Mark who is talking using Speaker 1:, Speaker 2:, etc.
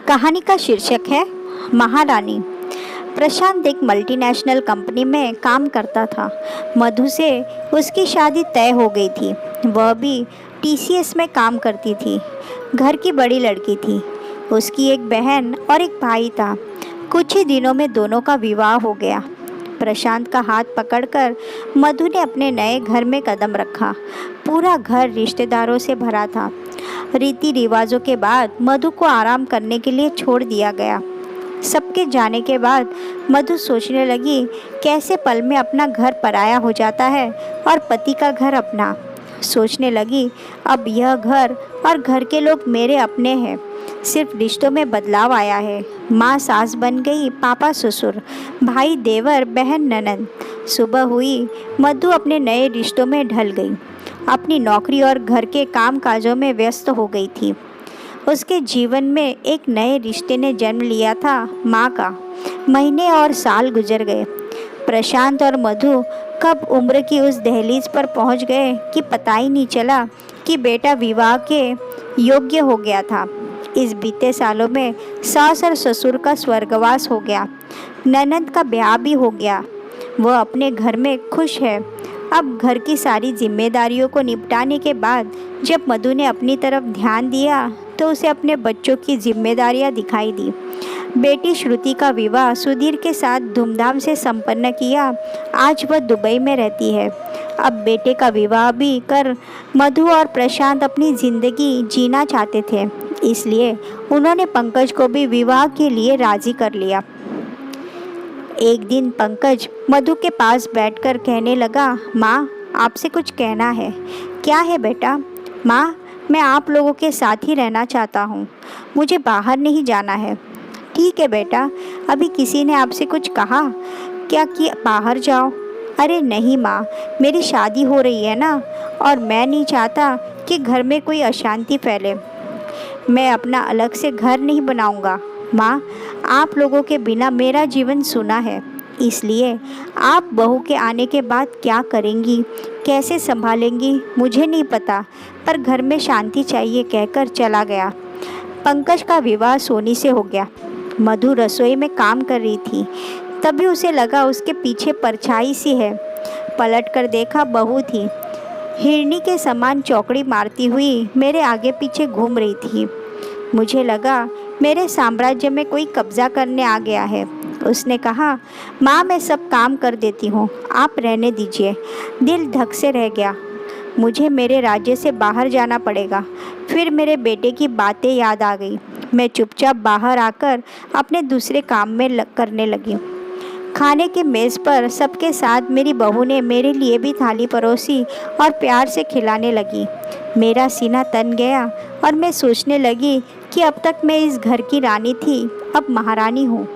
Speaker 1: कहानी का शीर्षक है महारानी। प्रशांत एक मल्टीनेशनल कंपनी में काम करता था। मधु से उसकी शादी तय हो गई थी। वह भी टीसीएस में काम करती थी। घर की बड़ी लड़की थी। उसकी एक बहन और एक भाई था। कुछ ही दिनों में दोनों का विवाह हो गया। प्रशांत का हाथ पकड़कर मधु ने अपने नए घर में कदम रखा। पूरा घर रिश्तेदारों से भरा था। रीति रिवाजों के बाद मधु को आराम करने के लिए छोड़ दिया गया। सबके जाने के बाद मधु सोचने लगी, कैसे पल में अपना घर पराया हो जाता है और पति का घर अपना। सोचने लगी, अब यह घर और घर के लोग मेरे अपने हैं। सिर्फ रिश्तों में बदलाव आया है। माँ सास बन गई, पापा ससुर, भाई देवर, बहन ननद। सुबह हुई, मधु अपने नए रिश्तों में ढल गई। अपनी नौकरी और घर के काम काजों में व्यस्त हो गई थी। उसके जीवन में एक नए रिश्ते ने जन्म लिया था, माँ का। महीने और साल गुजर गए। प्रशांत और मधु कब उम्र की उस दहलीज पर पहुँच गए कि पता ही नहीं चला कि बेटा विवाह के योग्य हो गया था। इस बीते सालों में सास और ससुर का स्वर्गवास हो गया। ननद का ब्याह भी हो गया। वह अपने घर में खुश है। अब घर की सारी जिम्मेदारियों को निपटाने के बाद जब मधु ने अपनी तरफ ध्यान दिया तो उसे अपने बच्चों की जिम्मेदारियां दिखाई दी। बेटी श्रुति का विवाह सुधीर के साथ धूमधाम से संपन्न किया। आज वह दुबई में रहती है। अब बेटे का विवाह भी कर मधु और प्रशांत अपनी ज़िंदगी जीना चाहते थे, इसलिए उन्होंने पंकज को भी विवाह के लिए राज़ी कर लिया। एक दिन पंकज मधु के पास बैठकर कहने लगा, माँ आपसे कुछ कहना है। क्या है बेटा? माँ, मैं आप लोगों के साथ ही रहना चाहता हूँ। मुझे बाहर नहीं जाना है। ठीक है बेटा, अभी किसी ने आपसे कुछ कहा क्या कि बाहर जाओ? अरे नहीं माँ, मेरी शादी हो रही है ना, और मैं नहीं चाहता कि घर में कोई अशांति फैले। मैं अपना अलग से घर नहीं बनाऊँगा। माँ, आप लोगों के बिना मेरा जीवन सूना है, इसलिए आप बहू के आने के बाद क्या करेंगी, कैसे संभालेंगी मुझे नहीं पता, पर घर में शांति चाहिए कहकर चला गया। पंकज का विवाह सोनी से हो गया। मधु रसोई में काम कर रही थी। तभी उसे लगा उसके पीछे परछाई सी है। पलट कर देखा, बहू थी। हिरनी के समान चौकड़ी मारती हुई मेरे आगे पीछे घूम रही थी। मुझे लगा मेरे साम्राज्य में कोई कब्जा करने आ गया है। उसने कहा, माँ मैं सब काम कर देती हूँ, आप रहने दीजिए। दिल धक से रह गया। मुझे मेरे राज्य से बाहर जाना पड़ेगा। फिर मेरे बेटे की बातें याद आ गई। मैं चुपचाप बाहर आकर अपने दूसरे काम में करने लगी। खाने के मेज़ पर सबके साथ मेरी बहू ने मेरे लिए भी थाली परोसी और प्यार से खिलाने लगी। मेरा सीना तन गया और मैं सोचने लगी कि अब तक मैं इस घर की रानी थी, अब महारानी हूँ।